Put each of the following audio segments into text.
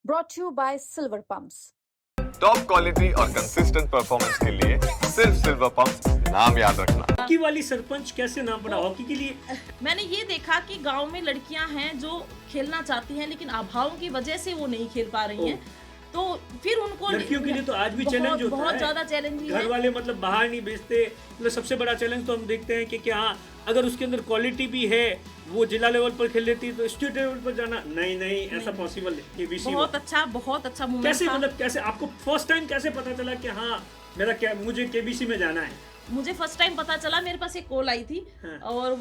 brought to you by Silver Pumps. Top quality और consistent performance के लिए सिर्फ सिल्वर पंप नाम याद रखना। हॉकी वाली सरपंच कैसे नाम पड़ा हॉकी के लिए? मैंने ये देखा कि गांव में लड़कियां हैं जो खेलना चाहती हैं लेकिन अभावों की वजह से वो नहीं खेल पा रही हैं, तो फिर उनको लड़कियों के लिए तो आज भी चैलेंज होता है, बहुत ज्यादा चैलेंजिंग है। घर वाले मतलब बाहर नहीं भेजते। मतलब सबसे बड़ा चैलेंज तो हम देखते हैं कि क्या अगर उसके अंदर क्वालिटी भी है, वो जिला लेवल पर खेल लेती है तो स्टेट लेवल पर जाना नहीं ऐसा पॉसिबल है। केबीसी बहुत अच्छा मूवमेंट कैसे था। मतलब कैसे आपको फर्स्ट टाइम कैसे पता चला कि हाँ मुझे केबीसी में जाना है? मुझे फर्स्ट टाइम पता चला, मेरे पास एक कॉल आई थी। हाँ। और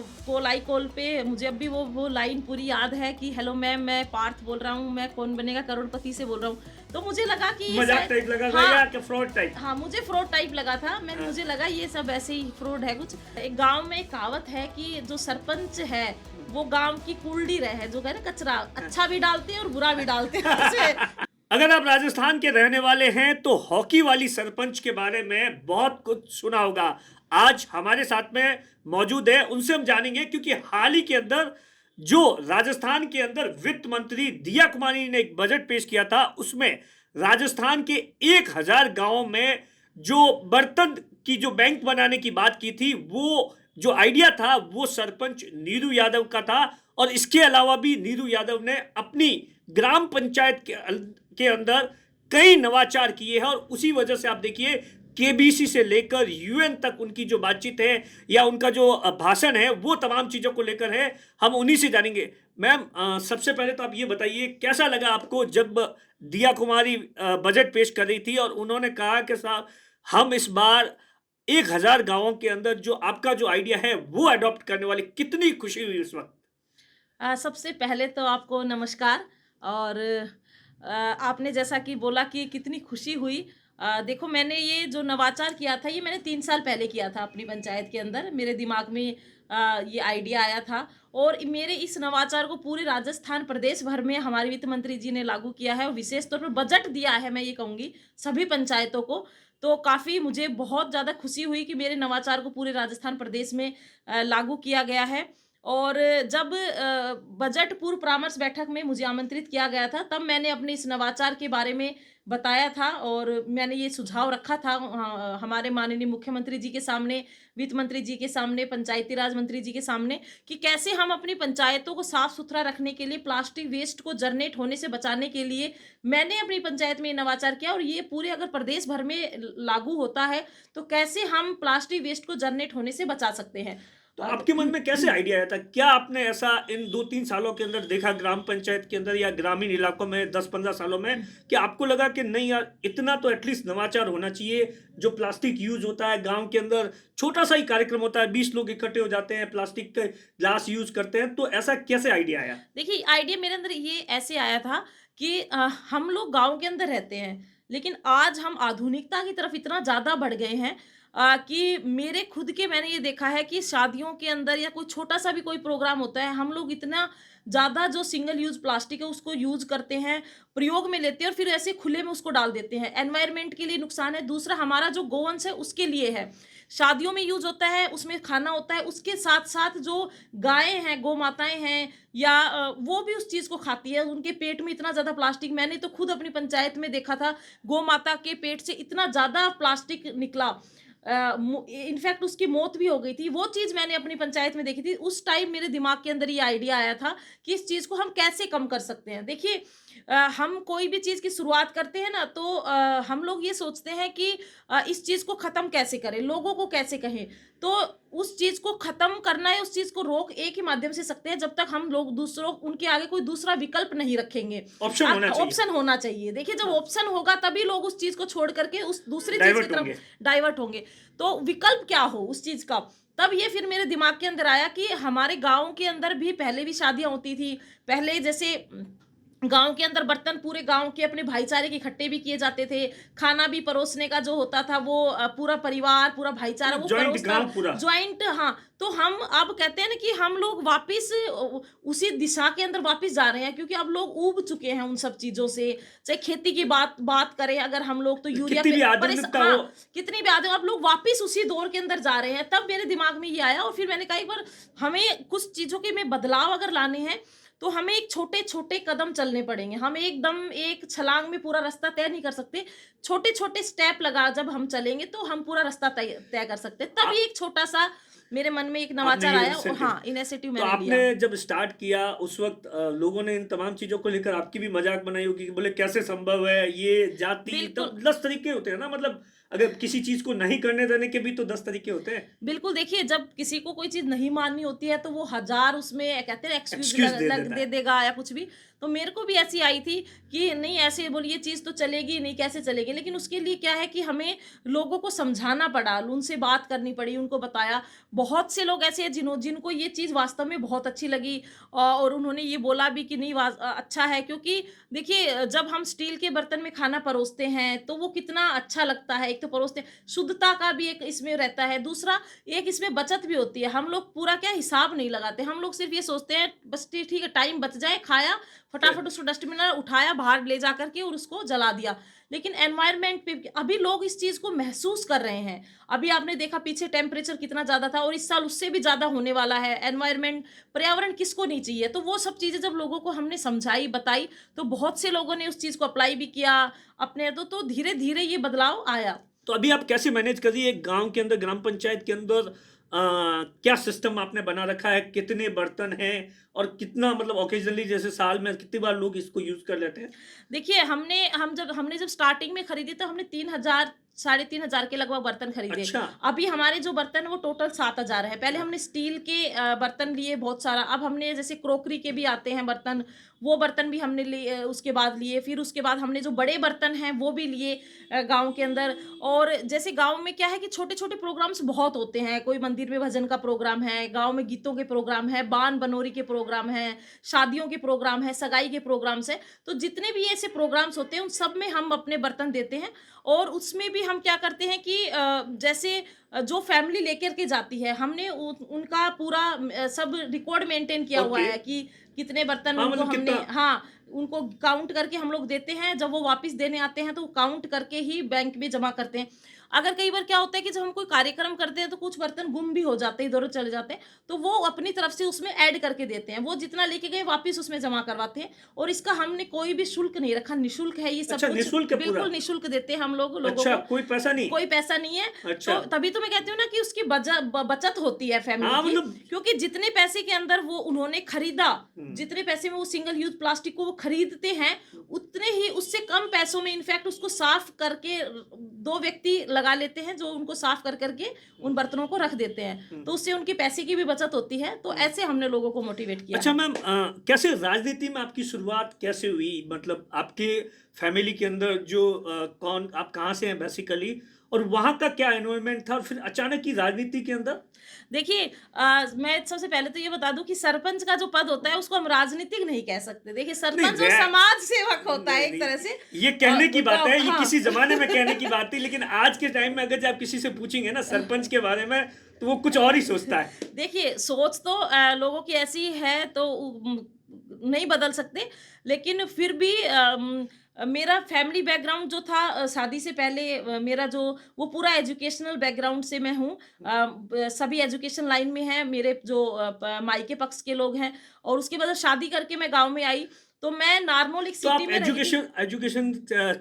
कॉल पे मुझे अब भी वो लाइन पूरी याद है कि हेलो मैम, मैं पार्थ बोल रहा हूँ, मैं कौन बनेगा करोड़पति से बोल रहा हूँ। तो मुझे लगा कि मजाक टाइप लगा था या कि फ्रॉड टाइप? हाँ, मुझे फ्रॉड टाइप लगा था। मुझे लगा ये सब ऐसे ही फ्रॉड है कुछ। एक गांव में एक कहावत है कि जो सरपंच है वो गांव की कुलडी है, जो कह कचरा अच्छा भी डालते हैं और बुरा भी डालते हैं। अगर आप राजस्थान के रहने वाले हैं तो हॉकी वाली सरपंच के बारे में बहुत कुछ सुना होगा। आज हमारे साथ में मौजूद है, उनसे हम जानेंगे, क्योंकि हाल ही के अंदर जो राजस्थान के अंदर वित्त मंत्री दिया कुमारी ने एक बजट पेश किया था, उसमें राजस्थान के 1000 गांवों में जो बर्तन की जो बैंक बनाने की बात की थी, वो जो आइडिया था वो सरपंच नीरू यादव का था। और इसके अलावा भी नीरू यादव ने अपनी ग्राम पंचायत के अंदर कई नवाचार किए हैं। और उसी वजह से आप देखिए केबीसी से लेकर यूएन तक उनकी जो बातचीत है या उनका जो भाषण है वो तमाम चीज़ों को लेकर है। हम उन्हीं से जानेंगे। मैम, सबसे पहले तो आप ये बताइए कैसा लगा आपको जब दिया कुमारी बजट पेश कर रही थी और उन्होंने कहा कि साहब हम इस बार 1000 गांवों के अंदर जो आपका जो आइडिया है वो अडॉप्ट करने वाली, कितनी खुशी हुई उस वक्त? सबसे पहले तो आपको नमस्कार। और आपने जैसा कि बोला कि कितनी खुशी हुई। देखो, मैंने ये जो नवाचार किया था ये मैंने 3 साल पहले किया था अपनी पंचायत के अंदर। मेरे दिमाग में ये आइडिया आया था और मेरे इस नवाचार को पूरे राजस्थान प्रदेश भर में हमारे वित्त मंत्री जी ने लागू किया है और विशेष तौर पर बजट दिया है, मैं ये कहूँगी सभी पंचायतों को। तो काफ़ी मुझे बहुत ज़्यादा खुशी हुई कि मेरे नवाचार को पूरे राजस्थान प्रदेश में लागू किया गया है। और जब बजट पूर्व परामर्श बैठक में मुझे आमंत्रित किया गया था, तब मैंने अपने इस नवाचार के बारे में बताया था और मैंने ये सुझाव रखा था हमारे माननीय मुख्यमंत्री जी के सामने, वित्त मंत्री जी के सामने, पंचायती राज मंत्री जी के सामने, कि कैसे हम अपनी पंचायतों को साफ सुथरा रखने के लिए, प्लास्टिक वेस्ट को जनरेट होने से बचाने के लिए मैंने अपनी पंचायत में नवाचार किया। और ये पूरे अगर प्रदेश भर में लागू होता है तो कैसे हम प्लास्टिक वेस्ट को जनरेट होने से बचा सकते हैं। तो आपके मन में कैसे आइडिया आया था? क्या आपने ऐसा इन 2-3 सालों के अंदर देखा ग्राम पंचायत के अंदर या ग्रामीण इलाकों में 10-15 सालों में, कि आपको लगा कि नहीं यार इतना तो एटलीस्ट नवाचार होना चाहिए? जो प्लास्टिक यूज होता है गांव के अंदर, छोटा सा ही कार्यक्रम होता है, 20 लोग इकट्ठे हो जाते हैं, प्लास्टिक के ग्लास यूज करते हैं, तो ऐसा कैसे आइडिया आया? देखिए, आइडिया मेरे अंदर ये ऐसे आया था कि हम लोग गांव के अंदर रहते हैं लेकिन आज हम आधुनिकता की तरफ इतना ज़्यादा बढ़ गए हैं कि मेरे खुद के मैंने ये देखा है कि शादियों के अंदर या कोई छोटा सा भी कोई प्रोग्राम होता है, हम लोग इतना ज़्यादा जो सिंगल यूज़ प्लास्टिक है उसको यूज़ करते हैं, प्रयोग में लेते हैं और फिर ऐसे खुले में उसको डाल देते हैं। एनवायरनमेंट के लिए नुकसान है। दूसरा, हमारा जो गोवंश है उसके लिए है, शादियों में यूज़ होता है, उसमें खाना होता है, उसके साथ साथ जो गायें हैं, गौ माताएं हैं या वो भी उस चीज़ को खाती है, उनके पेट में इतना ज़्यादा प्लास्टिक, मैंने तो खुद अपनी पंचायत में देखा था, गौ माता के पेट से इतना ज़्यादा प्लास्टिक निकला, इनफैक्ट उसकी मौत भी हो गई थी। वो चीज़ मैंने अपनी पंचायत में देखी थी। उस टाइम मेरे दिमाग के अंदर ये आइडिया आया था कि इस चीज़ को हम कैसे कम कर सकते हैं। देखिए, हम कोई भी चीज़ की शुरुआत करते हैं ना, तो हम लोग ये सोचते हैं कि इस चीज़ को ख़त्म कैसे करें, लोगों को कैसे कहें। तो उस चीज़ को ख़त्म करना है, उस चीज़ को रोक एक ही माध्यम से सकते हैं, जब तक हम लोग दूसरों उनके आगे कोई दूसरा विकल्प नहीं रखेंगे। ऑप्शन होना चाहिए। देखिए, जब ऑप्शन होगा तभी लोग उस चीज़ को छोड़ करके उस दूसरी चीज़ की तरफ डाइवर्ट होंगे। तो विकल्प क्या हो उस चीज़ का, तब ये फिर मेरे दिमाग के अंदर आया कि हमारे गाँव के अंदर भी पहले भी शादियाँ होती थी। पहले जैसे गाँव के अंदर बर्तन पूरे गाँव के अपने भाईचारे के इकट्ठे भी किए जाते थे। खाना भी परोसने का जो होता था वो पूरा परिवार, पूरा भाईचारा वो परोसता, जॉइंट। हाँ, तो हम अब कहते हैं ना कि हम लोग वापस उसी दिशा के अंदर वापस जा रहे हैं, क्योंकि अब लोग ऊब चुके हैं उन सब चीज़ों से। चाहे खेती की बात करें अगर हम लोग, तो यूरिया कितनी भी आदमी, अब लोग वापस उसी दौर के अंदर जा रहे हैं। तब मेरे दिमाग में ये आया और फिर मैंने कहा एक बार हमें कुछ चीज़ों के में बदलाव अगर लाने हैं तो हमें एक छोटे-छोटे कदम चलने पड़ेंगे। हम एकदम एक छलांग में पूरा रास्ता तय नहीं कर सकते। छोटे-छोटे स्टेप लगा जब हम चलेंगे तो हम पूरा रास्ता तय तय कर सकते हैं। आ तभी एक छोटा-सा मेरे मन में एक आपने नवाचार ये आया और इनिशिएटिव हाँ, इनिशिएटिव तो मैंने लिया। आपने जब स्टार्ट किया उस वक़्त लोगों ने इन तमाम चीज़ों को लेकर आपकी भी मज़ाक बनाई होगी कि बोले कैसे संभव है ये जाति तो बिल्कुल। 10 तरीके होते हैं ना मतलब अगर किसी चीज़ को नहीं करने देने के भी तो 10 तरीके होते हैं। बिल्कुल, देखिए जब किसी को कोई चीज़ नहीं माननी होती है तो वो हज़ार उसमें कहते हैं ना एक्सक्यूज़ एक्सक्यूज़ लग दे लग देता दे है। देगा या कुछ भी। तो मेरे को भी ऐसी आई थी कि नहीं ऐसे बोलिए ये चीज़ तो चलेगी नहीं, कैसे चलेगी? लेकिन उसके लिए क्या है कि हमें लोगों को समझाना पड़ा, उनसे बात करनी पड़ी, उनको बताया। बहुत से लोग ऐसे हैं जिनको ये चीज़ वास्तव में बहुत अच्छी लगी और उन्होंने ये बोला भी कि नहीं अच्छा है क्योंकि देखिए जब हम स्टील के बर्तन में खाना परोसते हैं तो वो कितना अच्छा लगता है। एक तो परोसते हैं, शुद्धता का भी एक इसमें रहता है। दूसरा एक इसमें बचत भी होती है। हम लोग पूरा क्या हिसाब नहीं लगाते। हम लोग सिर्फ़ ये सोचते हैं बस ठीक है टाइम बच जाए, खाया, फटाफट उसको डस्टबिन में उठाया, बाहर ले जा कर के और उसको जला दिया। लेकिन एनवायरनमेंट पे अभी लोग इस चीज़ को महसूस कर रहे हैं। अभी आपने देखा पीछे टेम्परेचर कितना ज़्यादा था और इस साल उससे भी ज़्यादा होने वाला है। एनवायरनमेंट पर्यावरण किसको नहीं चाहिए? तो वो सब चीज़ें जब लोगों को हमने समझाई, बताई तो बहुत से लोगों ने उस चीज़ को अप्लाई भी किया अपने तो धीरे-धीरे ये बदलाव आया। तो अभी आप कैसे मैनेज कर रही है एक गाँव के अंदर ग्राम पंचायत के अंदर क्या सिस्टम आपने बना रखा है? कितने बर्तन हैं और कितना मतलब ऑकेजनली जैसे साल में कितनी बार लोग इसको यूज़ कर लेते हैं? देखिए हमने जब स्टार्टिंग में खरीदी तो हमने 3000 साढ़े 3000 के लगभग बर्तन खरीदे। अच्छा। अभी हमारे जो बर्तन है वो टोटल 7000 है। पहले हमने स्टील के बर्तन लिए बहुत सारा। अब हमने जैसे क्रोकरी के भी आते हैं बर्तन, वो बर्तन भी हमने लिए उसके बाद लिए। फिर उसके बाद हमने जो बड़े बर्तन हैं वो भी लिए गाँव के अंदर। और जैसे गाँव में क्या है कि छोटे-छोटे प्रोग्राम्स बहुत होते हैं। कोई मंदिर में भजन का प्रोग्राम है, गाँव में गीतों के प्रोग्राम है, बान-बनोरी के प्रोग्राम हैं, शादियों के प्रोग्राम हैं, सगाई के प्रोग्राम्स हैं। तो जितने भी ऐसे प्रोग्राम्स होते हैं उन सब में हम अपने बर्तन देते हैं और उसमें भी हम क्या करते हैं कि जैसे जो फैमिली लेकर के जाती है हमने उनका पूरा सब रिकॉर्ड मेंटेन किया हुआ ओके। है कि कितने बर्तन हाँ, उनको मतलब हमने कितना हाँ उनको काउंट करके हम लोग देते हैं। जब वो वापस देने आते हैं तो काउंट करके ही बैंक में जमा करते हैं। अगर कई बार क्या होता है कि जब हम कोई कार्यक्रम करते हैं तो कुछ बर्तन गुम भी हो जाते हैं, इधर-उधर चले जाते हैं, तो वो अपनी तरफ से उसमें ऐड करके देते हैं। वो जितना लेके गए वापस उसमें जमा करवाते हैं और इसका हमने कोई भी शुल्क नहीं रखा, निःशुल्क है ये सब अच्छा कुछ। निःशुल्क है पूरा? बिल्कुल निःशुल्क देते हैं हम लोगों अच्छा, को। कोई पैसा नहीं? कोई पैसा नहीं है। अच्छा। तो तभी तो मैं कहती हूँ ना कि उसकी बचत होती है फैमिली हाँ, की। मतलब क्योंकि जितने पैसे के अंदर वो उन्होंने खरीदा, हुँ। जितने पैसे में वो सिंगल यूज़ प्लास्टिक को वो खरीदते हैं, उतने ही उससे कम पैसों में इनफैक्ट उसको साफ करके 2 व्यक्ति लगा लेते हैं जो उनको साफ कर के उन बर्तनों को रख देते हैं। तो उससे उनके पैसे की भी बचत होती है। तो ऐसे हमने लोगों को मोटिवेट किया अच्छा है। मैम कैसे राजनीति में आपकी शुरुआत कैसे हुई? मतलब आपके फैमिली के अंदर जो कौन आप कहाँ से हैं बेसिकली और वहाँ का क्या एनवायरनमेंट था और फिर अचानक की राजनीति के अंदर? देखिए मैं सबसे पहले तो ये बता दूं कि सरपंच का जो पद होता है उसको हम राजनीतिक नहीं कह सकते। देखिए नहीं सरपंच जो मैं समाज सेवक होता है नहीं, एक नहीं, तरह से। ये कहने की बात है, ये हाँ। किसी ज़माने में कहने की बात थी, लेकिन आज के टाइम में अगर आप किसी से पूछेंगे ना सरपंच के बारे में, तो वो कुछ और ही सोचता है। देखिए सोच तो लोगों की ऐसी है तो नहीं बदल सकते। लेकिन फिर भी मेरा फैमिली बैकग्राउंड जो था शादी से पहले मेरा जो वो पूरा एजुकेशनल बैकग्राउंड से मैं हूँ। सभी एजुकेशन लाइन में हैं मेरे जो मायके पक्ष के लोग हैं और उसके बाद शादी करके मैं गाँव में आई तो मैं नारनौल एक तो आप सिटी में रही थी। एजुकेशन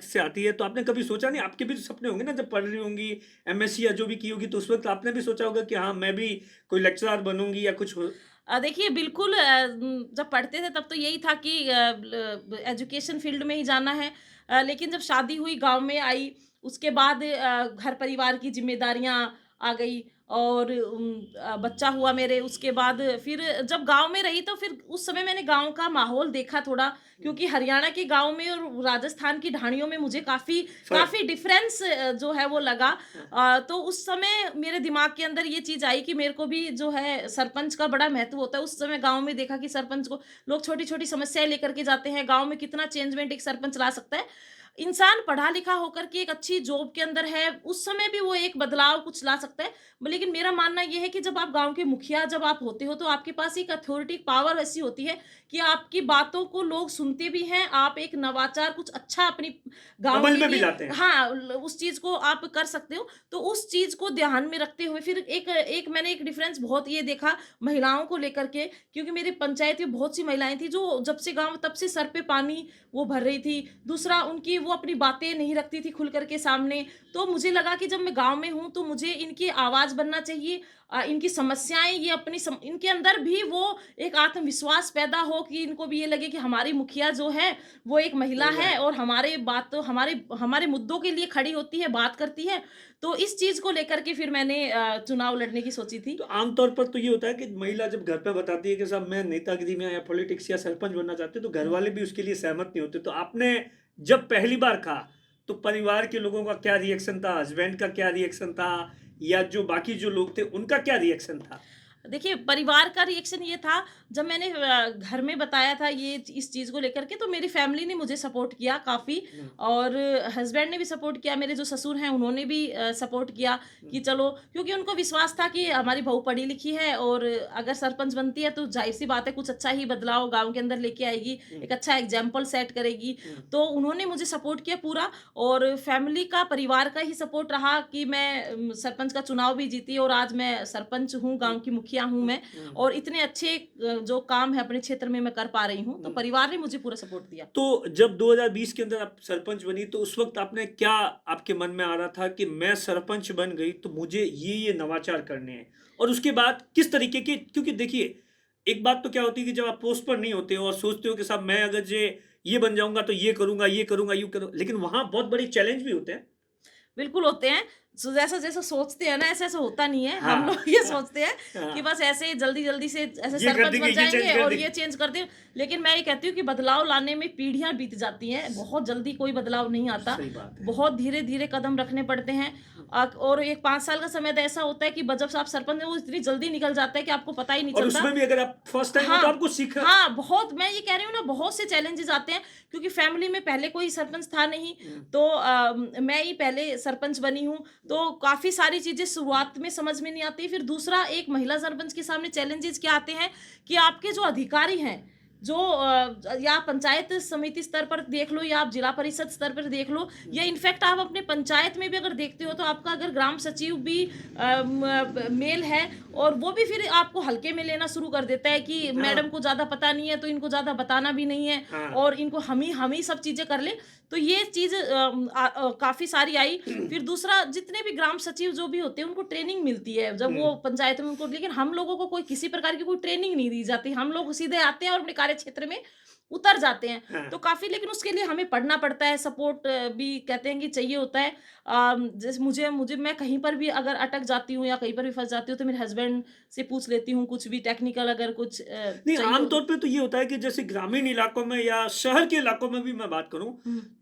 से आती है, तो आपने कभी सोचा नहीं आपके भी तो सपने होंगे ना जब पढ़ रही होंगी, एमएससी या जो भी की होगी, तो उस वक़्त आपने भी सोचा होगा कि हाँ, मैं भी कोई लेक्चरर बनूँगी या कुछ हो देखिए बिल्कुल जब पढ़ते थे तब तो यही था कि एजुकेशन फील्ड में ही जाना है। लेकिन जब शादी हुई गांव में आई उसके बाद घर परिवार की जिम्मेदारियां आ गई और बच्चा हुआ मेरे उसके बाद फिर जब गांव में रही तो फिर उस समय मैंने गांव का माहौल देखा थोड़ा क्योंकि हरियाणा के गांव में और राजस्थान की ढाणियों में मुझे काफ़ी फ़र्क काफ़ी डिफरेंस जो है वो लगा। तो उस समय मेरे दिमाग के अंदर ये चीज़ आई कि मेरे को भी जो है सरपंच का बड़ा महत्व होता है। उस समय गांव में देखा कि सरपंच को लोग छोटी-छोटी समस्याएँ लेकर के जाते हैं, गांव में कितना चेंजमेंट एक सरपंच ला सकता है। इंसान पढ़ा लिखा होकर के एक अच्छी जॉब के अंदर है, उस समय भी वो एक बदलाव कुछ ला सकता है। लेकिन मेरा मानना ये है कि जब आप गाँव के मुखिया जब आप होते हो, तो आपके पास एक अथॉरिटी पावर ऐसी होती है कि आपकी बातों को लोग सुनते भी हैं, आप एक नवाचार कुछ अच्छा अपनी गाँव अमल के में भी लिए लाते हैं। हाँ, उस चीज़ को आप कर सकते हो। तो उस चीज़ को ध्यान में रखते हुए फिर एक मैंने एक डिफरेंस बहुत ये देखा महिलाओं को लेकर के, क्योंकि मेरी पंचायत में बहुत सी महिलाएँ थी जो जब से गाँव तब से सर पे पानी वो भर रही थी। दूसरा, उनकी वो अपनी बातें नहीं रखती थी खुल कर के सामने। तो मुझे लगा कि जब मैं गाँव में हूँ तो मुझे इनकी आवाज़ बनना चाहिए। इनकी समस्याएँ ये अपनी इनके अंदर भी वो एक आत्मविश्वास पैदा हो कि इनको भी ये लगे कि हमारी मुखिया जो है वो एक महिला है और हमारे बात हमारे हमारे मुद्दों के लिए खड़ी होती है, बात करती है। तो इस चीज़ को लेकर के फिर मैंने चुनाव लड़ने की सोची थी। तो आमतौर पर तो ये होता है कि महिला जब घर पे बताती है कि साहब मैं नेतागिरी में या पॉलिटिक्स या सरपंच बनना चाहती हूँ, तो घर वाले भी उसके लिए सहमत नहीं होते। तो आपने जब पहली बार कहा तो परिवार के लोगों का क्या रिएक्शन था, हस्बैंड का क्या रिएक्शन था, या जो बाकी जो लोग थे उनका क्या रिएक्शन था? देखिए, परिवार का रिएक्शन ये था, जब मैंने घर में बताया था ये इस चीज़ को लेकर के, तो मेरी फैमिली ने मुझे सपोर्ट किया काफ़ी, और हस्बैंड ने भी सपोर्ट किया। मेरे जो ससुर हैं उन्होंने भी सपोर्ट किया कि चलो, क्योंकि उनको विश्वास था कि हमारी बहू पढ़ी लिखी है और अगर सरपंच बनती है तो जाहिर सी बात है कुछ अच्छा ही बदलाव गाँव के अंदर लेके आएगी, एक अच्छा एग्जाम्पल सेट करेगी। तो उन्होंने मुझे सपोर्ट किया पूरा, और फैमिली का परिवार का ही सपोर्ट रहा कि मैं सरपंच का चुनाव भी जीती और आज मैं सरपंच हूँ, गाँव की मुखिया हूँ मैं, और इतने अच्छे जो काम है अपने क्षेत्र में मैं कर पा रही हूँ। तो परिवार ने मुझे पूरा सपोर्ट दिया। तो जब 2020 के अंदर आप सरपंच बनी तो उस वक्त आपने क्या आपके मन में आ रहा था कि मैं सरपंच बन गई तो मुझे ये नवाचार करने हैं, और उसके बाद किस तरीके के, क्योंकि देखिए एक बात तो क्या होती है कि जब आप पोस्ट पर नहीं होते हो और सोचते हो कि साहब मैं अगर ये बन जाऊंगा तो ये करूंगा यूं करूंगा, लेकिन वहां बहुत बड़े चैलेंज भी होते हैं। बिल्कुल होते हैं। जैसा जैसा सोचते हैं ना, ऐसा होता नहीं है। हाँ, हम लोग ये सोचते हैं हाँ, कि बस ऐसे जल्दी-जल्दी से ऐसे ये कर सरपंच देंगे, बन ये चेंज जाएँगे कर और देंगे। ये चेंज कर दें। लेकिन मैं ये कहती हूँ कि बदलाव लाने में पीढ़ियाँ बीत जाती हैं। बहुत जल्दी कोई बदलाव नहीं आता। सही बात है। बहुत धीरे-धीरे कदम रखने पड़ते हैं। और एक 5 साल का समय तो ऐसा होता है कि जब आप सरपंच हैं वो इतनी जल्दी निकल जाता है कि आपको पता ही नहीं और चलता। उसमें भी अगर आप फर्स्ट टाइम हो तो आपको सीखा। हाँ, बहुत, मैं ये कह रही हूँ ना, बहुत से चैलेंजेस आते हैं, क्योंकि फैमिली में पहले कोई सरपंच था नहीं। तो मैं ही पहले सरपंच बनी हूँ, तो काफ़ी सारी चीज़ें शुरुआत में समझ में नहीं आती। फिर दूसरा, एक महिला सरपंच के सामने चैलेंजेस क्या आते हैं कि आपके जो अधिकारी हैं, जो या पंचायत समिति स्तर पर देख लो या आप जिला परिषद स्तर पर देख लो, या इनफैक्ट आप अपने पंचायत में भी अगर देखते हो तो आपका अगर ग्राम सचिव भी मेल है और वो भी फिर आपको हल्के में लेना शुरू कर देता है कि मैडम को ज़्यादा पता नहीं है तो इनको ज़्यादा बताना भी नहीं है, हाँ। और इनको हम ही सब चीज़ें कर ले। तो ये चीज़ काफ़ी सारी आई। फिर दूसरा, जितने भी ग्राम सचिव जो भी होते हैं उनको ट्रेनिंग मिलती है जब वो पंचायत में उनको, लेकिन हम लोगों को कोई किसी प्रकार की कोई ट्रेनिंग नहीं दी जाती। हम लोग सीधे आते हैं और अपने कार्य क्षेत्र में उतर जाते हैं। हाँ। तो काफ़ी, लेकिन उसके लिए हमें पढ़ना पड़ता है, सपोर्ट भी कहते हैं कि चाहिए होता है। जैसे मुझे मैं कहीं पर भी अगर अटक जाती हूँ या कहीं पर भी फंस जाती हूँ तो मेरे हस्बैंड से पूछ लेती हूँ, कुछ भी टेक्निकल अगर कुछ नहीं, चाहिए आमतौर पे तो ये होता है कि जैसे ग्रामीण इलाकों में या शहर के इलाकों में भी मैं बात करूं,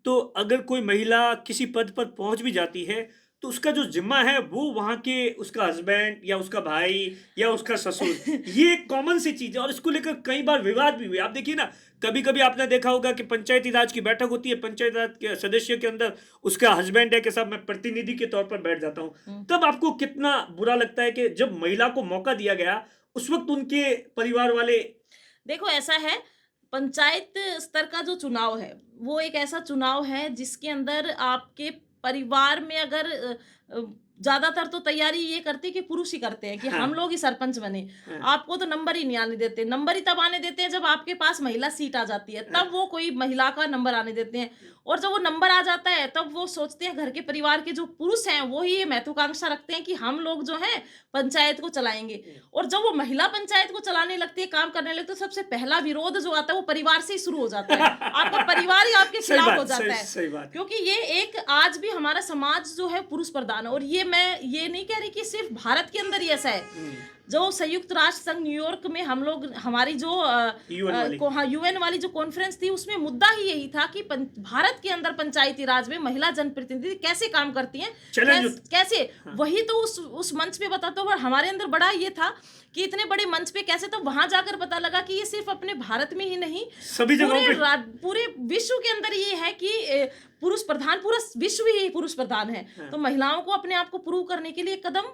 तो अगर कोई महिला किसी पद पर पहुंच भी जाती है तो उसका जो जिम्मा है वो वहां के उसका हस्बैंड या उसका भाई या उसका ससुर, ये एक कॉमन सी चीज है और इसको लेकर कई बार विवाद भी हुए। आप देखिए ना, कभी कभी आपने देखा होगा कि पंचायती राज की बैठक होती है, पंचायती राज के सदस्य के अंदर उसका हस्बैंड है कि साहब मैं प्रतिनिधि के तौर पर बैठ जाता हूँ। तब आपको कितना बुरा लगता है कि जब महिला को मौका दिया गया उस वक्त उनके परिवार वाले। देखो, ऐसा है, पंचायत स्तर का जो चुनाव है वो एक ऐसा चुनाव है जिसके अंदर आपके परिवार में अगर ज्यादातर तो तैयारी ये करते हैं कि पुरुष ही करते हैं कि हाँ। हम लोग ही सरपंच बने। आपको तो नंबर ही नहीं आने देते। नंबर ही तब आने देते हैं जब आपके पास महिला सीट आ जाती है, तब वो कोई महिला का नंबर आने देते हैं। और जब वो नंबर आ जाता है तब वो सोचते हैं, घर के परिवार के जो पुरुष हैं वो ही ये महत्वाकांक्षा रखते हैं कि हम लोग जो हैं पंचायत को चलाएंगे। और जब वो महिला पंचायत को चलाने लगती है, काम करने लगती है, तो सबसे पहला विरोध जो आता है वो परिवार से ही शुरू हो जाता है। आपका परिवार ही आपके सही खिलाफ बात, हो जाता है। सही बात। क्योंकि ये एक, आज भी हमारा समाज जो है पुरुष प्रधान है। और ये, मैं ये नहीं कह रही कि सिर्फ भारत के अंदर ही ऐसा है, जो संयुक्त राष्ट्र संघ न्यूयॉर्क में हम लोग हमारी जो UN वाली। यूएन वाली जो कॉन्फ्रेंस थी, उसमें मुद्दा ही यही था कि भारत के अंदर पंचायती राज में महिला जनप्रतिनिधि कैसे काम करती हैं, चैलेंज कैसे वही तो उस मंच पे बताता हूँ। हमारे अंदर बड़ा ये था कि इतने बड़े मंच पे कैसे, तो वहां जाकर पता लगा कि ये सिर्फ अपने भारत में ही नहीं, सभी जगहों पे पूरे विश्व के अंदर ये है कि पुरुष प्रधान, पूरा विश्व ही पुरुष प्रधान है। तो महिलाओं को अपने आप को प्रूव करने के लिए कदम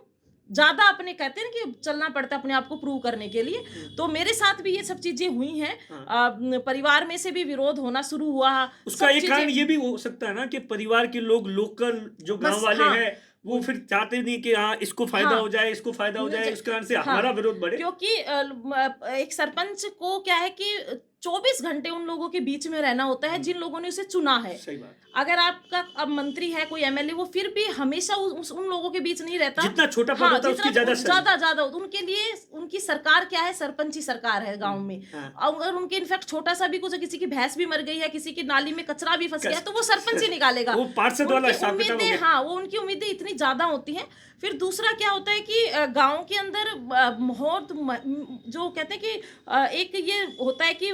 ज्यादा अपने कहते हैं कि चलना पड़ता है अपने आप को प्रूव करने के लिए। तो मेरे साथ भी ये सब चीजें हुई हैं। परिवार में से भी विरोध होना शुरू हुआ। उसका एक कारण ये भी हो सकता है ना कि परिवार के लोग, लोकल जो गांव वाले हैं, वो फिर चाहते नहीं कि हाँ इसको फायदा हो जाए, इसको फायदा हो जाए, इस कारण से हमारा विरोध बढ़े। क्योंकि एक सरपंच को क्या है कि 24 घंटे उन लोगों के बीच में रहना होता है जिन लोगों ने उसे चुना है। सही बात। अगर आपका अब मंत्री है, कोई एमएलए, वो फिर भी हमेशा उन लोगों के बीच नहीं रहता। जितना छोटा पद होता है उसकी ज्यादा उनके लिए उनकी सरकार क्या है, सरपंची सरकार है गांव में। अगर उनके इनफैक्ट छोटा सा भी कुछ, किसी की भैंस भी मर गई है, किसी की नाली में कचरा भी फंस गया, तो वो सरपंच ही निकालेगा। वो पार्षद वाला हिसाब किताब हो गया। हाँ, वो उनकी उम्मीदें इतनी ज्यादा होती हैं। फिर दूसरा क्या होता है कि गांव के अंदर बहुत जो कहते हैं कि एक ये होता है कि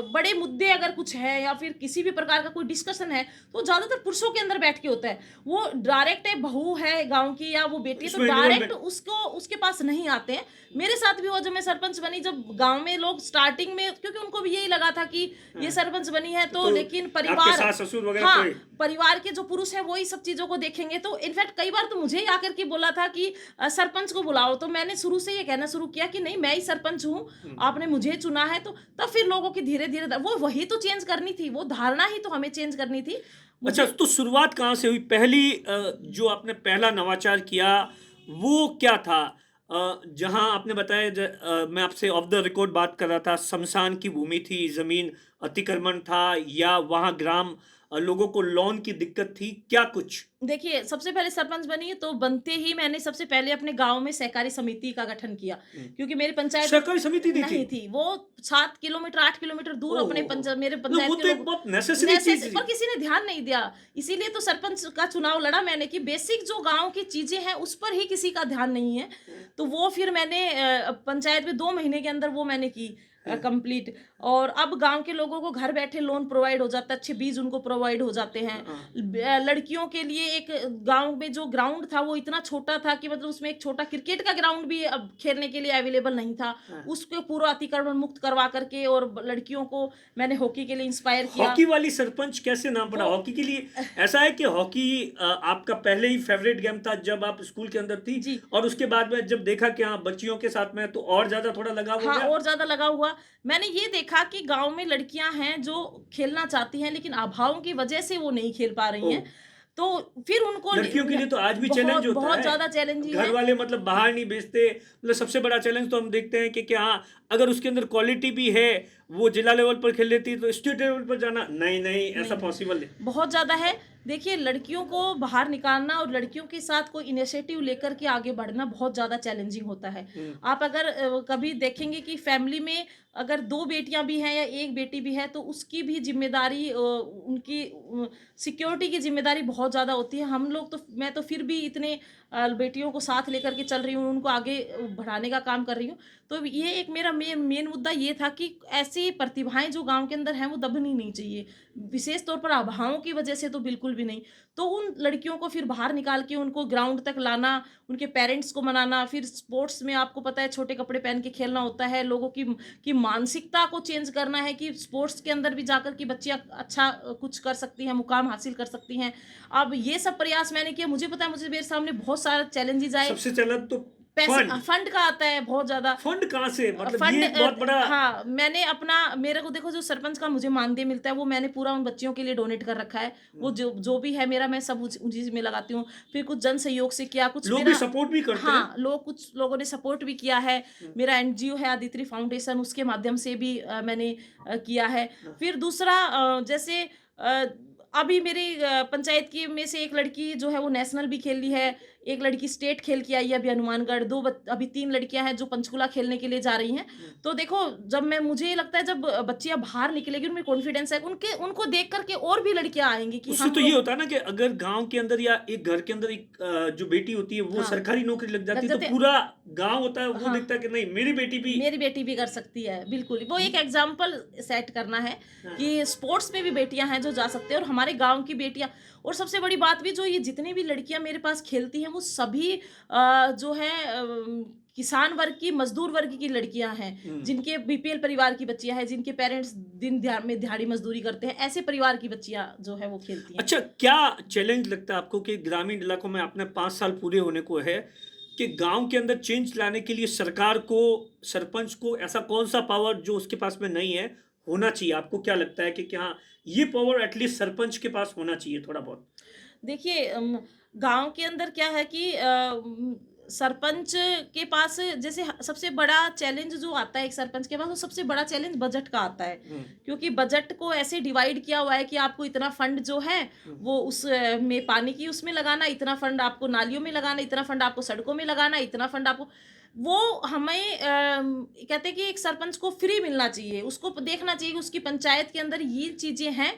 बड़े मुद्दे अगर कुछ है या फिर किसी भी प्रकार का कोई डिस्कशन है, तो ज्यादातर पुरुषों के अंदर बैठ के होता है। वो डायरेक्ट बहू है गांव की या वो बेटी है, तो डायरेक्ट उसके पास नहीं आते हैं। मेरे साथ भी हुआ जब मैं सरपंच बनी, जब गांव में लोग स्टार्टिंग में, क्योंकि उनको भी यही लगा था कि ये सरपंच बनी है तो लेकिन परिवार, हाँ, परिवार के जो पुरुष है वही सब चीजों को देखेंगे। तो इनफैक्ट कई बार तो मुझे ही आकर के बोला था कि सरपंच को बुलाओ। तो मैंने शुरू से ये कहना शुरू किया कि नहीं, मैं ही सरपंच हूँ, आपने मुझे चुना है। तो तब फिर लोगों की धीरे धीरे वो वही तो चेंज करनी थी, वो धारणा ही तो हमें चेंज करनी थी। अच्छा, तो शुरुआत कहाँ से हुई? पहली जो आपने पहला नवाचार किया वो क्या था? जहां आपने बताया, मैं आपसे ऑफ द रिकॉर्ड बात कर रहा था, शमशान की भूमि थी, जमीन अतिक्रमण था, या वहां ग्राम लोगों को लोन की दिक्कत थी, क्या कुछ? देखिए, सबसे पहले सरपंच बनी तो बनते ही मैंने सबसे पहले अपने गांव में सहकारी समिति का गठन किया, क्योंकि मेरी पंचायत सहकारी समिति नहीं थी। वो 7 किलोमीटर 8 किलोमीटर दूर अपने मेरे पंचायत वो तो एक बहुत नेसेसरी चीज थी, पर किसी ने ध्यान नहीं दिया। इसीलिए तो सरपंच का चुनाव लड़ा मैंने कि बेसिक जो गांव की चीजें हैं उस पर ही किसी का ध्यान नहीं है। तो वो फिर मैंने पंचायत में 2 महीने के अंदर वो मैंने की कंप्लीट। और अब गांव के लोगों को घर बैठे लोन प्रोवाइड हो जाता है, अच्छे बीज उनको प्रोवाइड हो जाते हैं। लड़कियों के लिए एक गांव में जो ग्राउंड था वो इतना छोटा था कि मतलब उसमें एक छोटा क्रिकेट का ग्राउंड भी अब खेलने के लिए अवेलेबल नहीं था। उसको पूरा अतिक्रमण मुक्त करवा करके और लड़कियों को मैंने हॉकी के लिए इंस्पायर किया। हॉकी वाली सरपंच कैसे नाम पड़ा हॉकी के लिए? ऐसा है कि हॉकी आपका पहले ही फेवरेट गेम था जब आप स्कूल के अंदर थी, और उसके बाद में जब देखा कि हाँ बच्चियों के साथ में, तो और ज्यादा थोड़ा लगाव हो गया? और ज्यादा लगा हुआ। मैंने ये देखा कि गांव में लड़कियां हैं जो खेलना चाहती हैं, लेकिन अभावों की वजह से वो नहीं खेल पा रही हैं। तो फिर उनको लड़कियों के लिए तो आज भी चैलेंज होता है, बहुत ज्यादा चैलेंज है। घर वाले मतलब बाहर नहीं भेजते। मतलब सबसे बड़ा चैलेंज तो हम देखते हैं कि हाँ, अगर उसके अंदर क्वालिटी भी है, वो जिला लेवल पर खेल लेती है, तो स्टेट लेवल पर जाना नहीं ऐसा पॉसिबल है, बहुत ज्यादा है। देखिए, लड़कियों को बाहर निकालना और लड़कियों के साथ कोई इनिशिएटिव लेकर के आगे बढ़ना बहुत ज़्यादा चैलेंजिंग होता है। आप अगर कभी देखेंगे कि फैमिली में अगर 2 बेटियां भी हैं या 1 बेटी भी है, तो उसकी भी जिम्मेदारी, उनकी सिक्योरिटी की जिम्मेदारी बहुत ज़्यादा होती है। हम लोग तो, मैं तो फिर भी इतने बेटियों को साथ लेकर के चल रही हूँ, उनको आगे बढ़ाने का काम कर रही हूँ। तो ये एक मेरा मेन मुद्दा ये था कि ऐसी प्रतिभाएं जो गांव के अंदर हैं वो दबनी नहीं चाहिए, विशेष तौर पर अभावों की वजह से तो बिल्कुल भी नहीं। तो उन लड़कियों को फिर बाहर निकाल के उनको ग्राउंड तक लाना, उनके पेरेंट्स को मनाना, फिर स्पोर्ट्स में आपको पता है छोटे कपड़े पहन के खेलना होता है, लोगों की मानसिकता को चेंज करना है कि स्पोर्ट्स के अंदर भी जाकर की बच्चियाँ अच्छा कुछ कर सकती हैं, मुकाम हासिल कर सकती हैं। अब ये सब प्रयास मैंने किया। मुझे पता है मुझे मेरे सामने बहुत सारे चैलेंजेस आए। सबसे चैलेंज तो पैसे, फंड का आता है बहुत ज्यादा। फंड कहाँ से? मतलब फंड, ये बहुत बड़ा। हाँ, मैंने अपना, मेरे को देखो जो सरपंच का मुझे मानदेय मिलता है वो मैंने पूरा उन बच्चियों के लिए डोनेट कर रखा है। वो जो भी है मेरा, मैं सब उसी में लगाती हूँ। फिर कुछ जन सहयोग से किया, कुछ लोग भी सपोर्ट भी करते हैं। हाँ, कुछ लोगों ने सपोर्ट भी किया है। मेरा एनजीओ है आदित्रि फाउंडेशन, उसके माध्यम से भी मैंने किया है। फिर दूसरा, जैसे अभी मेरी पंचायत की में से एक लड़की जो है वो नेशनल भी खेल ली है, एक लड़की स्टेट खेल के आई है अभी हनुमानगढ़, अभी 3 लड़कियां हैं जो पंचकुला खेलने के लिए जा रही हैं। तो देखो, जब मैं मुझे ये लगता है जब बच्चियां बाहर निकलेगी, उनमें कॉन्फिडेंस है, उनको देख करके और भी लड़कियां आएंगी कि उससे हम तो ये लोग होता है ना कि अगर गांव के अंदर या एक घर के अंदर एक जो बेटी होती है वो हाँ, सरकारी नौकरी लग जाती लग है तो जाते पूरा गांव होता है वो हाँ, देखता है कि नहीं मेरी बेटी भी। मेरी बेटी भी कर सकती है। बिल्कुल, वो एक एग्जाम्पल सेट करना है हाँ, कि स्पोर्ट्स में भी बेटियां हैं जो जा सकते हैं, और हमारे गांव की बेटियां। और सबसे बड़ी बात भी, जो ये जितनी भी लड़कियां मेरे पास खेलती हैं वो सभी जो है किसान वर्ग की, मजदूर वर्ग की लड़कियां हैं, जिनके बीपीएल परिवार की बच्चियां हैं, जिनके पेरेंट्स में दिहाड़ी मजदूरी करते हैं, ऐसे परिवार की बच्चियां जो है वो खेलती हैं। अच्छा, क्या चैलेंज लगता है आपको कि ग्रामीण इलाकों में अपने 5 साल पूरे होने को है कि गांव के अंदर चेंज लाने के लिए सरकार को, सरपंच को ऐसा कौन सा पावर जो उसके पास में नहीं है होना चाहिए? आपको क्या लगता है कि क्या ये पावर एटलीस्ट सरपंच के पास होना चाहिए थोड़ा बहुत? देखिए, गांव के अंदर क्या है कि सरपंच के पास, जैसे सबसे बड़ा चैलेंज जो आता है एक सरपंच के पास, वो सबसे बड़ा चैलेंज बजट का आता है। क्योंकि बजट को ऐसे डिवाइड किया हुआ है कि आपको इतना फंड जो है वो उस में पानी की उसमें लगाना, इतना फंड आपको नालियों में लगाना, इतना फंड आपको सड़कों में लगाना, इतना फंड आपको, वो हमें कहते हैं कि एक सरपंच को फ्री मिलना चाहिए। उसको देखना चाहिए कि उसकी पंचायत के अंदर ये चीजें हैं।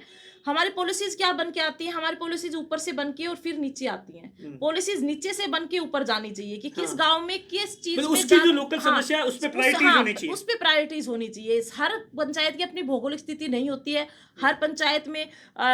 हमारी पॉलिसीज क्या बन के आती है, हमारी पॉलिसीज ऊपर से बन के और फिर नीचे आती हैं। पॉलिसीज नीचे से बन के ऊपर जानी चाहिए कि किस हाँ, गांव में किस चीज मतलब में उसकी जो ज्यादा- लोकल हाँ, समस्या है उस पे उस प्रायोरिटीज हाँ, होनी चाहिए। उस पे प्रायोरिटीज होनी चाहिए। हर पंचायत की अपनी भौगोलिक स्थिति नहीं होती है। हर पंचायत में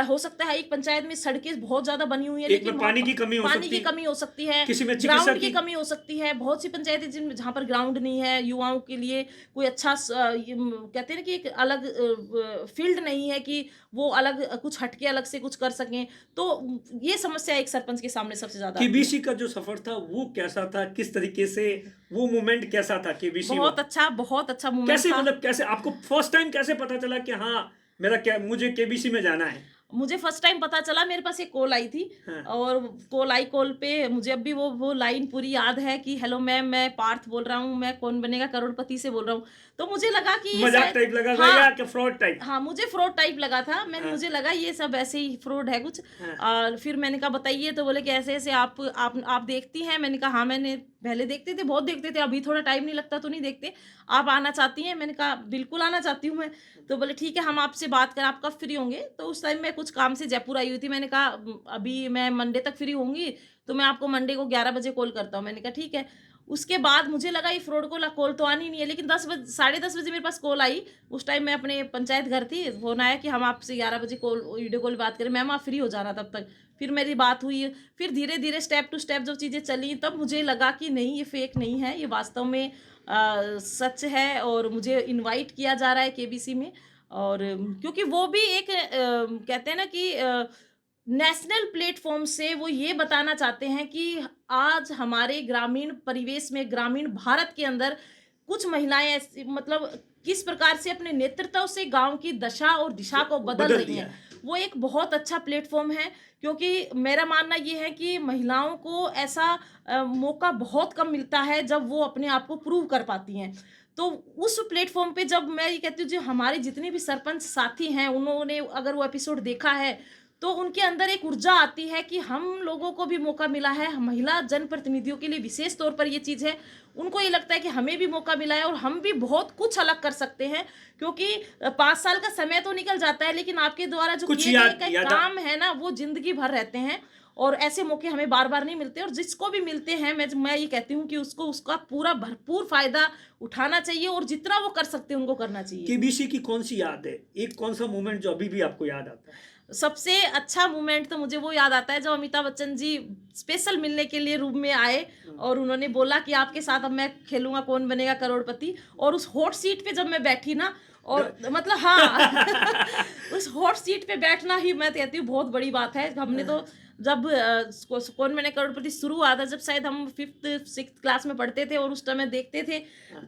हो सकता है एक पंचायत में सड़कें बहुत ज्यादा बनी हुई है, एक में लेकिन पानी वहाँ की कमी हो पानी सकती की है, कमी हो सकती है, किसी में चिकित्सा ग्राउंड की की। कमी हो सकती है। बहुत सी पंचायतें जिनमें जहाँ पर ग्राउंड नहीं है, युवाओं के लिए कोई अच्छा कहते हैं ना कि एक अलग फील्ड नहीं है कि वो अलग कुछ हटके अलग से कुछ कर सकें। तो ये समस्या एक सरपंच के सामने सबसे ज्यादा आती है। केबीसी का जो सफर था वो कैसा था? किस तरीके से वो मोमेंट कैसा था केबीसी में? बहुत अच्छा मोमेंट कैसे, था। मतलब कैसे आपको फर्स्ट टाइम कैसे पता चला कि हाँ मेरा क्या, मुझे केबीसी में जाना है? मुझे फर्स्ट टाइम पता चला, मेरे पास एक कॉल आई थी। हाँ, और कॉल पे मुझे अब भी वो लाइन पूरी याद है कि हेलो मैम, मैं पार्थ बोल रहा हूँ, मैं कौन बनेगा करोड़पति से बोल रहा हूँ। तो मुझे लगा कि ये मजाक शायद, टाइप लगा था हाँ, या कि फ्रॉड टाइप? हाँ, मुझे फ्रॉड टाइप लगा था। हाँ, मुझे लगा ये सब ऐसे ही फ्रॉड है कुछ। हाँ, और फिर मैंने कहा बताइए, तो बोले कि ऐसे ऐसे आप देखती हैं। मैंने कहा हाँ, मैंने पहले देखते थे, बहुत देखते थे, अभी थोड़ा टाइम नहीं लगता तो नहीं देखते। आप आना चाहती हैं? मैंने कहा बिल्कुल आना चाहती हूँ मैं। तो बोले ठीक है, हम आपसे बात करें, आप कब फ्री होंगे? तो उस टाइम मैं कुछ काम से जयपुर आई हुई थी। मैंने कहा अभी मैं मंडे तक फ्री होंगी, तो मैं आपको मंडे को 11 बजे कॉल करता हूँ। मैंने कहा ठीक है। उसके बाद मुझे लगा ये फ्रॉड कॉल तो आनी नहीं है, लेकिन 10 बजे 10:30 बजे मेरे पास कॉल आई। उस टाइम मैं अपने पंचायत घर थी, फोन आया कि हम आपसे 11 बजे वीडियो कॉल बात करें, मैम आप फ्री हो जाना तब तक। फिर मेरी बात हुई, फिर धीरे धीरे स्टेप टू स्टेप जो चीज़ें चली, तब मुझे लगा कि नहीं, ये फेक नहीं है, ये वास्तव में सच है। और मुझे इनवाइट किया जा रहा है केबीसी में। और क्योंकि वो भी एक कहते हैं ना कि नेशनल प्लेटफॉर्म से वो ये बताना चाहते हैं कि आज हमारे ग्रामीण परिवेश में, ग्रामीण भारत के अंदर कुछ महिलाएं ऐसी, मतलब किस प्रकार से अपने नेतृत्व से गांव की दशा और दिशा को बदल रही दिया हैं। है। वो एक बहुत अच्छा प्लेटफॉर्म है। क्योंकि मेरा मानना ये है कि महिलाओं को ऐसा मौका बहुत कम मिलता है जब वो अपने आप को प्रूव कर पाती हैं। तो उस प्लेटफॉर्म पे जब मैं ये कहती हूँ, जो हमारे जितने भी सरपंच साथी हैं, उन्होंने अगर वो एपिसोड देखा है तो उनके अंदर एक ऊर्जा आती है कि हम लोगों को भी मौका मिला है। महिला जनप्रतिनिधियों के लिए विशेष तौर पर ये चीज़ है। उनको ये लगता है कि हमें भी मौका मिला है और हम भी बहुत कुछ अलग कर सकते हैं। क्योंकि 5 साल का समय तो निकल जाता है, लेकिन आपके द्वारा जो कुछ किए याद गए याद काम है ना, वो जिंदगी भर रहते हैं। और ऐसे मौके हमें बार बार नहीं मिलते। और जिसको भी मिलते हैं, मैं ये कहती हूँ कि उसको उसका पूरा भरपूर फायदा उठाना चाहिए और जितना वो कर सकते हैं उनको करना चाहिए। केबीसी की कौन सी याद है, एक कौन सा मोमेंट जो अभी भी आपको याद आता है? सबसे अच्छा मोमेंट तो मुझे वो याद आता है जब अमिताभ बच्चन जी स्पेशल मिलने के लिए रूम में आए और उन्होंने बोला कि आपके साथ अब मैं खेलूंगा कौन बनेगा करोड़पति। और उस हॉट सीट पे जब मैं बैठी ना, और मतलब हाँ उस हॉट सीट पे बैठना ही मैं कहती हूँ बहुत बड़ी बात है। हमने तो जब कौन बने करोड़पति शुरू हुआ था, जब शायद हम 5th-6th क्लास में पढ़ते थे और उस समय देखते थे,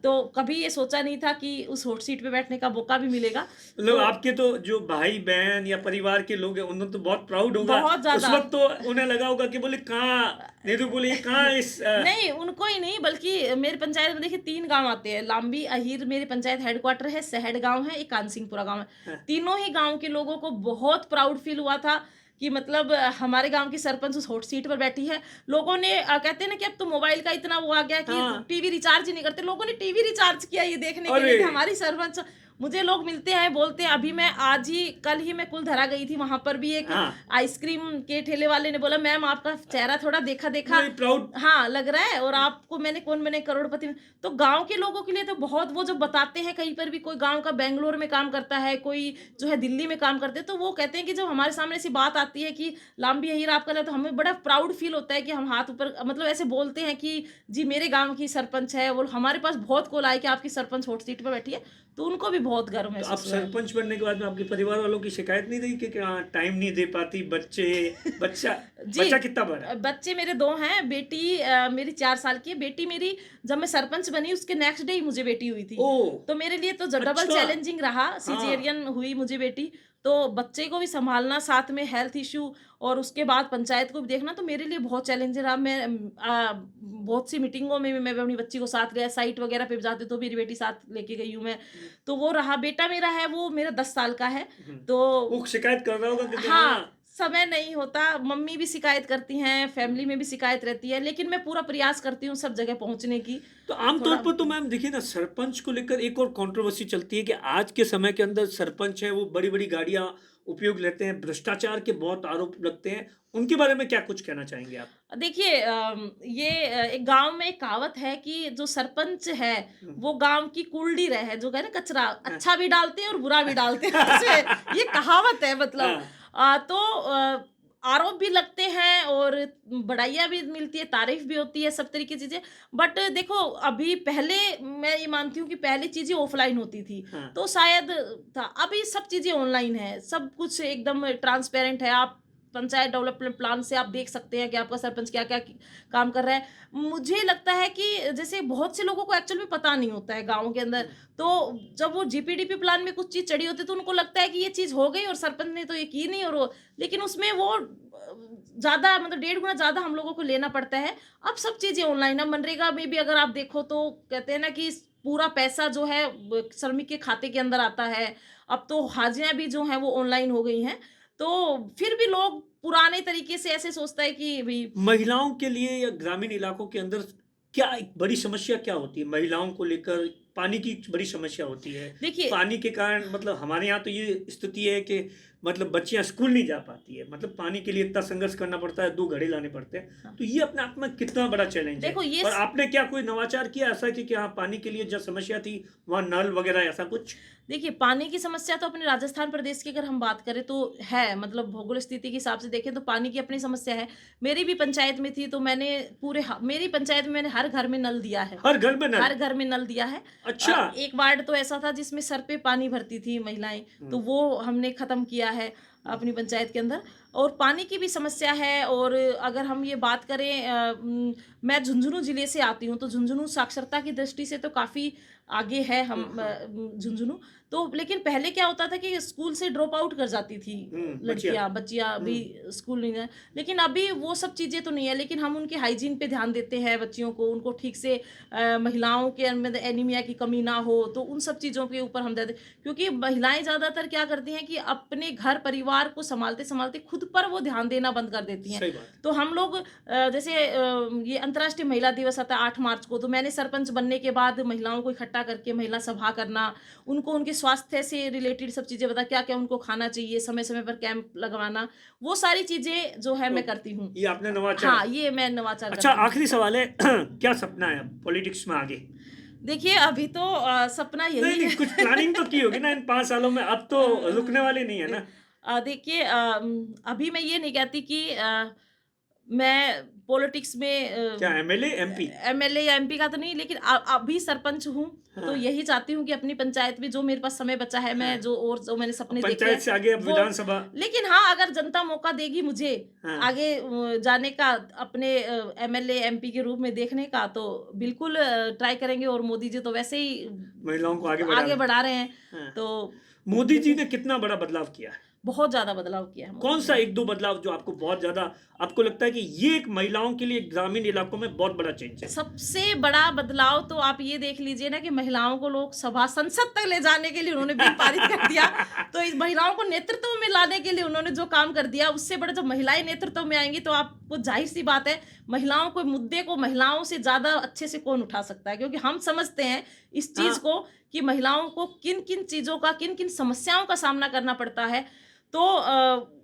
तो कभी ये सोचा नहीं था कि उस हॉट सीट पे बैठने का मौका भी मिलेगा। मतलब तो आपके तो जो भाई बहन या परिवार के लोग हैं उन्होंने तो बहुत प्राउड होगा बहुत ज्यादा। उस वक्त, तो उन्हें लगा होगा कि बोले कहाँ, नहीं तो बोले कहाँ इस नहीं, उनको ही नहीं, बल्कि मेरे पंचायत में देखिए 3 गांव आते हैं। लांबी, अहीर मेरी पंचायत हेडक्वार्टर है, सहड़ गांव है, एक कानसिंहपुरा गांव है। हाँ। तीनों ही गांव के लोगों को बहुत प्राउड फील हुआ था कि मतलब हमारे गांव की सरपंच उस हॉट सीट पर बैठी है। लोगों ने कहते हैं ना कि अब तो मोबाइल का इतना वो आ गया कि हाँ। टीवी रिचार्ज ही नहीं करते, लोगों ने टीवी रिचार्ज किया ये देखने के लिए अरे! कि हमारी सरपंच। मुझे लोग मिलते हैं, बोलते हैं, अभी मैं आज ही कल ही मैं कुलधरा गई थी, वहां पर भी एक हाँ। आइसक्रीम के ठेले वाले ने बोला, मैम आपका चेहरा थोड़ा देखा देखा नहीं, प्राउड। हाँ लग रहा है, और आपको मैंने कौन बने करोड़पति तो गांव के लोगों के लिए तो बहुत, वो जब बताते हैं कहीं पर भी, कोई गांव का बेंगलोर में काम करता है, कोई जो है दिल्ली में काम करते हैं, तो वो कहते हैं कि जब हमारे सामने ऐसी बात आती है कि लांबी हीर आपका है, तो हमें बड़ा प्राउड फील होता है कि हम हाथ ऊपर मतलब ऐसे बोलते हैं कि जी मेरे गांव की सरपंच है, वो हमारे पास बहुत कॉल आए कि आपकी सरपंच हॉट सीट पर बैठी है, तो उनको भी बहुत गर्व तो आप महसूस हुआ है। सरपंच बनने के बाद में आपके परिवार वालों की शिकायत नहीं रही कि हाँ टाइम नहीं दे पाती, बच्चा जी। बच्चा कितना बड़ा है? बच्चे मेरे 2 हैं, बेटी मेरी 4 साल की है, बेटी मेरी जब मैं सरपंच बनी उसके नेक्स्ट डे ही मुझे बेटी हुई थी। ओह! तो मेरे लिए तो डबल अच्छा। चैलेंजिंग रहा, सिजेरियन हुई मुझे बेटी, तो बच्चे को भी सँभालना, साथ में हेल्थ इश्यू और उसके बाद पंचायत को भी देखना, तो मेरे लिए बहुत चैलेंजिंग रहा। मैं बहुत सी मीटिंगों में भी मैं अपनी बच्ची को साथ गया, साइट वगैरह पे भी जाती तो मेरी बेटी साथ लेके गई हूँ मैं। तो वो रहा, बेटा मेरा है वो मेरा 10 साल का है, तो वो शिकायत कर रहा होगा कि हाँ, समय नहीं होता, मम्मी भी शिकायत करती हैं, फैमिली में भी शिकायत रहती है, लेकिन मैं पूरा प्रयास करती हूँ सब जगह पहुँचने की। तो आमतौर थोड़ा पर तो मैम देखिए ना, सरपंच को लेकर एक और कंट्रोवर्सी चलती है कि आज के समय के अंदर सरपंच है वो बड़ी बड़ी गाड़ियां उपयोग लेते हैं, भ्रष्टाचार के बहुत आरोप लगते हैं, उनके बारे में क्या कुछ कहना चाहेंगे आप? देखिए ये एक गाँव में एक कहावत है कि जो सरपंच है, वो गाँव की कुलडीर है, जो कहते हैं ना कचरा, अच्छा भी डालते हैं और बुरा भी डालते हैं उसमें, ये कहावत है मतलब। तो आरोप भी लगते हैं और बड़ाइयाँ भी मिलती है, तारीफ भी होती है, सब तरीके की चीज़ें। बट देखो अभी पहले मैं ये मानती हूँ कि पहले चीज़ें ऑफलाइन होती थी, हाँ। तो शायद था। अभी सब चीज़ें ऑनलाइन है, सब कुछ एकदम ट्रांसपेरेंट है। आप पंचायत डेवलपमेंट प्लान से आप देख सकते हैं कि आपका सरपंच क्या-क्या काम कर रहा है। मुझे लगता है कि जैसे बहुत से लोगों को एक्चुअल में पता नहीं होता है गाँव के अंदर, तो जब वो जीपीडीपी प्लान में कुछ चीज़ चढ़ी होती है तो उनको लगता है कि ये चीज़ हो गई और सरपंच ने तो ये की नहीं, और वो लेकिन उसमें वो ज़्यादा मतलब 1.5 गुना ज़्यादा हम लोगों को लेना पड़ता है। अब सब चीज़ें ऑनलाइन है, मनरेगा में भी अगर आप देखो तो कहते हैं ना कि पूरा पैसा जो है श्रमिक के खाते के अंदर आता है। अब तो हाजियाँ भी जो हैं वो ऑनलाइन हो गई हैं। तो फिर भी लोग पुराने तरीके से ऐसे सोचता है कि भई महिलाओं के लिए या ग्रामीण इलाकों के अंदर क्या एक बड़ी समस्या क्या होती है महिलाओं को लेकर? पानी की बड़ी समस्या होती है। देखिए पानी के कारण मतलब हमारे यहाँ तो ये स्थिति है कि मतलब बच्चियां स्कूल नहीं जा पाती है, मतलब पानी के लिए इतना संघर्ष करना पड़ता है, 2 घड़े लाने पड़ते हैं। हाँ। तो ये अपने आप में कितना बड़ा चैलेंज है। देखो ये और आपने क्या कोई नवाचार किया ऐसा कि हाँ पानी के लिए जो समस्या थी वहाँ नल वगैरह ऐसा कुछ? देखिए पानी की समस्या तो अपने राजस्थान प्रदेश की अगर हम बात करें तो है, मतलब भौगोलिक स्थिति के हिसाब से देखें तो पानी की अपनी समस्या है। मेरी भी पंचायत में थी तो मैंने मेरी पंचायत में मैंने हर घर में नल दिया है। हर घर में नल? हर घर में नल दिया है। अच्छा। एक वार्ड तो ऐसा था जिसमें सर पे पानी भरती थी महिलाएं, तो वो हमने खत्म किया है अपनी पंचायत के अंदर। और पानी की भी समस्या है। और अगर हम ये बात करें मैं झुंझुनू जिले से आती हूँ, तो झुंझुनू साक्षरता की दृष्टि से तो काफ़ी आगे है हम झुंझुनू। तो लेकिन पहले क्या होता था कि स्कूल से ड्रॉप आउट कर जाती थी बच्चियाँ भी स्कूल नहीं गए, लेकिन अभी वो सब चीज़ें तो नहीं है। लेकिन हम उनके हाइजीन पे ध्यान देते हैं, बच्चियों को उनको ठीक से महिलाओं के अंदर एनीमिया की कमी ना हो, तो उन सब चीज़ों के ऊपर हम देते, क्योंकि महिलाएं ज़्यादातर क्या करती हैं कि अपने घर परिवार को संभालते संभालते खुद पर वो ध्यान देना बंद कर देती हैं। सही बात। तो हम लोग जैसे ये अंतर्राष्ट्रीय महिला दिवस आता है 8 मार्च को, तो मैंने सरपंच बनने के बाद महिलाओं को इकट्ठा करके महिला सभा करना, उनको उनके स्वास्थ्य से रिलेटेड सब चीज़ें बता, क्या क्या उनको खाना चाहिए, समय समय पर कैंप लगवाना, वो सारी चीज़ें जो है मैं करती हूँ। ये आपने नवाचार। हाँ, ये मैं नवाचार अच्छा, करती हूँ। आखिरी सवाल है क्या सपना है पॉलिटिक्स में आगे? देखिए अभी तो सपना नहीं यही नहीं, है। कुछ प्लानिंग तो की होगी ना इन 5 सालों में, अब तो रुकने वाले नहीं है ना? देखिए अभी मैं ये नहीं कहती कि मैं पॉलिटिक्स में क्या एमएलए एमपी? एमएलए या एमपी का तो नहीं, लेकिन अभी सरपंच हूँ। हाँ। तो यही चाहती हूँ कि अपनी पंचायत में जो मेरे पास समय बचा है, मैं हाँ। जो मैंने सपने देखे पंचायत हैं, से आगे अब वो- विधानसभा। लेकिन हाँ, अगर जनता मौका देगी मुझे हाँ। आगे जाने का, अपने एमएलए एमपी के रूप में देखने का, तो बिल्कुल ट्राई करेंगे। और मोदी जी तो वैसे ही महिलाओं को आगे आगे बढ़ा रहे हैं। हाँ। तो मोदी जी ने कितना बड़ा बदलाव किया है? बहुत ज्यादा बदलाव किया है मोदी कौन जी सा ने। एक दो बदलाव जो आपको बहुत ज्यादा आपको लगता है कि ये एक महिलाओं के लिए ग्रामीण इलाकों में बहुत बड़ा चेंज है? सबसे बड़ा बदलाव तो आप ये देख लीजिए ना कि महिलाओं को लोकसभा संसद तक ले जाने के लिए उन्होंने बिल पारित कर दिया। तो इस महिलाओं को नेतृत्व में लाने के लिए उन्होंने जो काम कर दिया, उससे बड़ा जब महिलाएं नेतृत्व में आएंगी तो आपको जाहिर सी बात है महिलाओं को मुद्दे को महिलाओं से ज्यादा अच्छे से कौन उठा सकता है, क्योंकि हम समझते हैं इस चीज हाँ। को कि महिलाओं को किन किन चीजों का किन किन समस्याओं का सामना करना पड़ता है। तो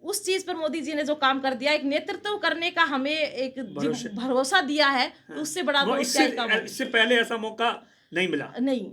उस चीज पर मोदी जी ने जो काम कर दिया, एक नेतृत्व करने का हमें एक भरोसा। भरोसा दिया है, तो उससे बड़ा वो तो क्या ही काम हो। इससे पहले ऐसा मौका नहीं मिला। नहीं